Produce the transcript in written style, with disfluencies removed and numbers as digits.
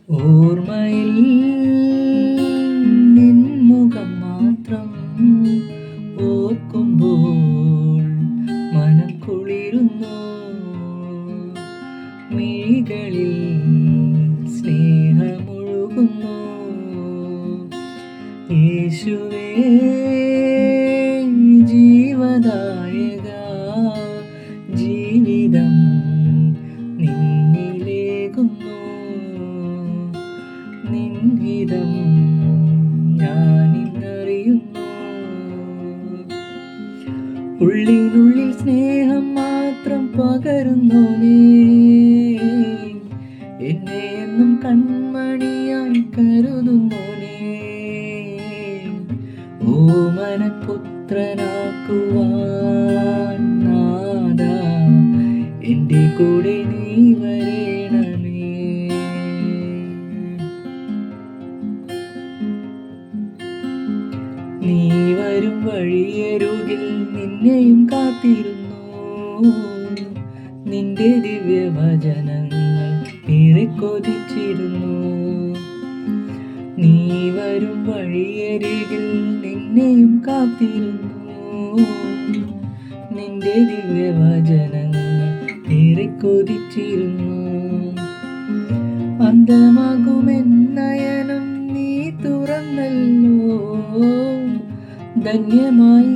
ഓർമ്മയിൽ നിൻ മുഖം മാത്രം ഓർക്കുമ്പോൾ മനം കുളിരുന്നു. മിഴികളിൽ സ്നേഹമൊഴുകുന്നു. യേശുവേ ജീവദായക, ജീവിതം നിന്നിലേകുന്നു. നിൻഹിതം ഞാനിന്നറിയുന്നു. ഉള്ളിനുള്ളിൽ സ്നേഹം മാത്രം പകരുന്നോനേ, എന്നെ എന്നും കൺമണിയായി കരുതുന്നോനേ. ഓമനപുത്രനാക്കുവാൻ നാഥാ, എൻ്റെ കൂടെ നീ വരേണമേ. നീ വരും വഴിയരുകിൽ നിന്നെയും കാത്തിരുന്നു. നിന്റെ ദിവ്യവചനങ്ങൾ ഏറെ കൊതിച്ചിരുന്നു. നീ വരും വഴിയരികിൽ നിന്നെയും കാത്തിരുന്നു. നിന്റെ ദിവ്യവചനങ്ങൾ ഏറെ കൊതിച്ചിരുന്നു. അന്തമാകുമെന്നയനം നീ തുറന്നല്ലോ, ധന്യമായി